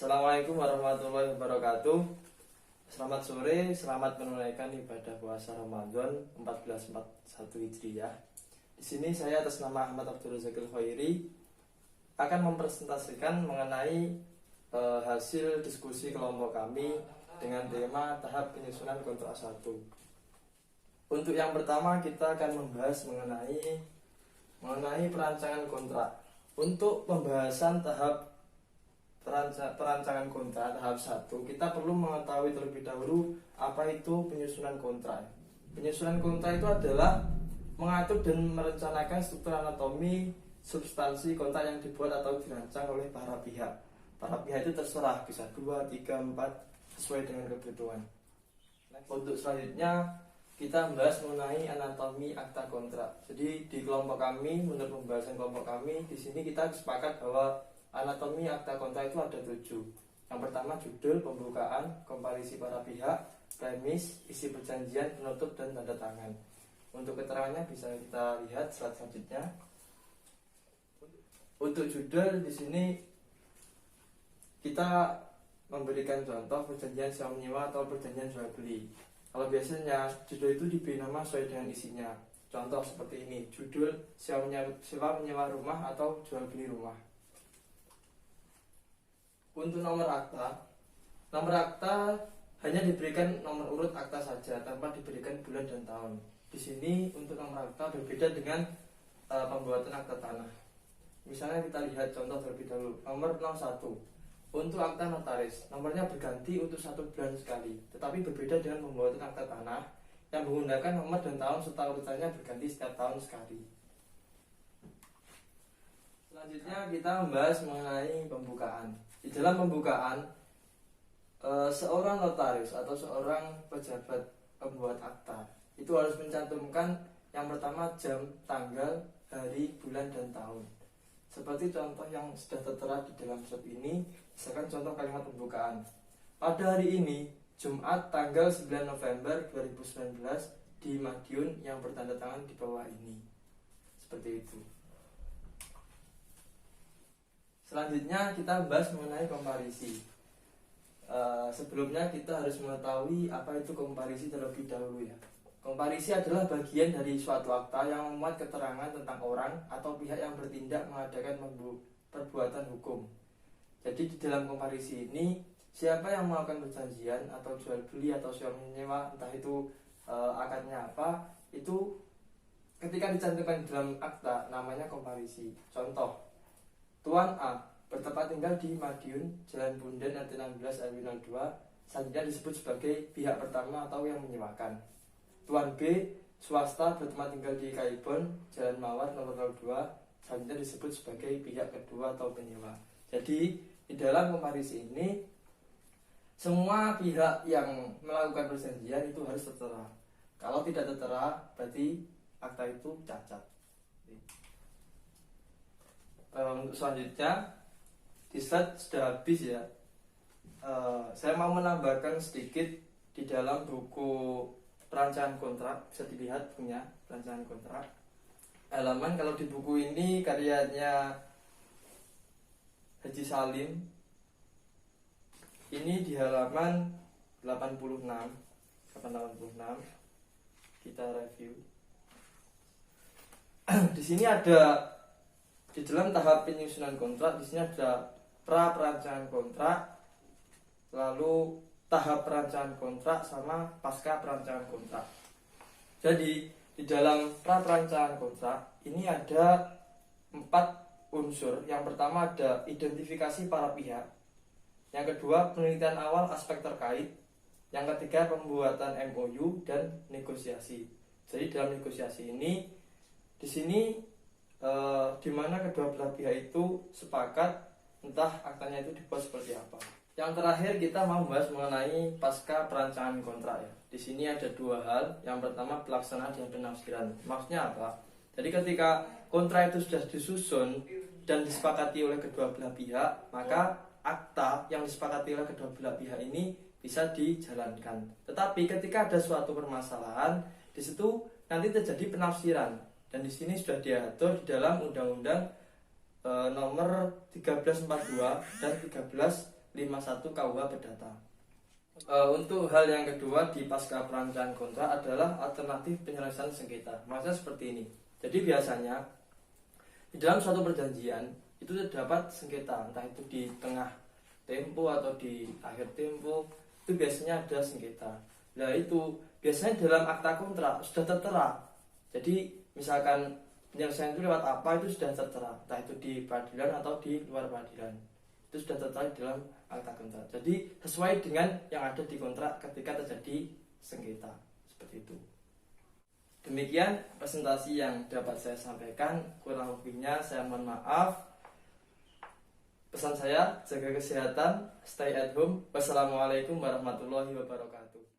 Assalamualaikum warahmatullahi wabarakatuh. Selamat sore, selamat menunaikan ibadah puasa Ramadan 1441 Hijriah. Di sini saya atas nama Ahmad Abdul Razakil Khairi akan mempresentasikan mengenai hasil diskusi kelompok kami dengan tema tahap penyusunan kontrak 1. Untuk yang pertama kita akan membahas mengenai perancangan kontrak. Untuk pembahasan tahap perancangan kontrak tahap 1, kita perlu mengetahui terlebih dahulu apa itu penyusunan kontrak. Penyusunan kontrak itu adalah mengatur dan merencanakan struktur anatomi substansi kontrak yang dibuat atau dirancang oleh para pihak. Para pihak itu terserah, bisa 2, 3, 4 sesuai dengan kebutuhan. Untuk selanjutnya kita membahas mengenai anatomi akta kontrak. Jadi di kelompok kami, menurut pembahasan kelompok kami, di sini kita sepakat bahwa anatomi akta kontrak itu ada 7. Yang pertama judul, pembukaan, komparisi para pihak, premis, isi perjanjian, penutup, dan tanda tangan. Untuk keterangannya bisa kita lihat slide selanjutnya. Untuk judul di sini kita memberikan contoh perjanjian sewa menyewa atau perjanjian jual beli. Kalau biasanya judul itu diberi nama sesuai dengan isinya. Contoh seperti ini, judul sewa menyewa rumah atau jual beli rumah. Untuk nomor akta hanya diberikan nomor urut akta saja tanpa diberikan bulan dan tahun. Di sini untuk nomor akta berbeda dengan pembuatan akta tanah. Misalnya kita lihat contoh terlebih dahulu, nomor 01. Untuk akta notaris, nomornya berganti untuk 1 bulan sekali, tetapi berbeda dengan pembuatan akta tanah yang menggunakan nomor dan tahun serta urutannya berganti setiap tahun sekali. Selanjutnya kita membahas mengenai pembukaan. Di dalam pembukaan, seorang notaris atau seorang pejabat pembuat akta itu harus mencantumkan yang pertama jam, tanggal, hari, bulan, dan tahun. Seperti contoh yang sudah tertera di dalam slide ini, misalkan contoh kalimat pembukaan. Pada hari ini, Jumat tanggal 9 November 2019 di Madiun yang bertanda tangan di bawah ini. Seperti itu. Selanjutnya kita bahas mengenai komparisi. Sebelumnya kita harus mengetahui apa itu komparisi terlebih dahulu ya. Komparisi adalah bagian dari suatu akta yang memuat keterangan tentang orang atau pihak yang bertindak mengadakan perbuatan hukum. Jadi di dalam komparisi ini siapa yang melakukan perjanjian atau jual beli atau sewa menyewa, entah itu akadnya apa, itu ketika dicantumkan di dalam akta namanya komparisi. Contoh, Tuan A bertempat tinggal di Madiun, Jalan Bundan RT 16 RW 02, selanjutnya disebut sebagai pihak pertama atau yang menyewakan. Tuan B swasta bertempat tinggal di Kaibon, Jalan Mawar nomor 02, selanjutnya disebut sebagai pihak kedua atau penyewa. Jadi di dalam komparisi ini semua pihak yang melakukan perjanjian itu harus tertera. Kalau tidak tertera berarti akta itu cacat. Untuk selanjutnya di slide sudah habis ya. Saya mau menambahkan sedikit di dalam buku perancangan kontrak, bisa dilihat punya perancangan kontrak. Halaman kalau di buku ini karyanya Haji Salim. Ini di halaman 86. Kita review. Di sini ada di dalam tahap penyusunan kontrak, di sini ada pra perancangan kontrak, lalu tahap perancangan kontrak sama pasca perancangan kontrak. Jadi di dalam pra perancangan kontrak ini ada 4 unsur. Yang pertama ada identifikasi para pihak. Yang kedua penelitian awal aspek terkait. Yang ketiga pembuatan MOU dan negosiasi. Jadi dalam negosiasi ini di sini di mana kedua belah pihak itu sepakat entah aktanya itu dibuat seperti apa. Yang terakhir kita mau membahas mengenai pasca perancangan kontrak ya. Di sini ada 2 hal. Yang pertama pelaksanaan dan penafsiran. Maksudnya apa? Jadi ketika kontrak itu sudah disusun dan disepakati oleh kedua belah pihak, maka akta yang disepakati oleh kedua belah pihak ini bisa dijalankan. Tetapi ketika ada suatu permasalahan, di situ nanti terjadi penafsiran. Dan di sini sudah diatur di dalam Undang-Undang nomor 1342 dan 51 KUH Perdata. Untuk hal yang kedua di pasca perpanjangan kontrak adalah alternatif penyelesaian sengketa. Maksudnya seperti ini. Jadi biasanya di dalam suatu perjanjian itu terdapat sengketa, entah itu di tengah tempo atau di akhir tempo, itu biasanya ada sengketa. Nah itu biasanya dalam akta kontrak sudah tertera. Jadi misalkan penyelesaian itu lewat apa itu sudah tertera, entah itu di peradilan atau di luar peradilan, itu sudah tertera di dalam akta kontrak. Jadi sesuai dengan yang ada di kontrak ketika terjadi sengketa seperti itu. Demikian presentasi yang dapat saya sampaikan, kurang lebihnya saya mohon maaf. Pesan saya, jaga kesehatan, stay at home. Wassalamualaikum warahmatullahi wabarakatuh.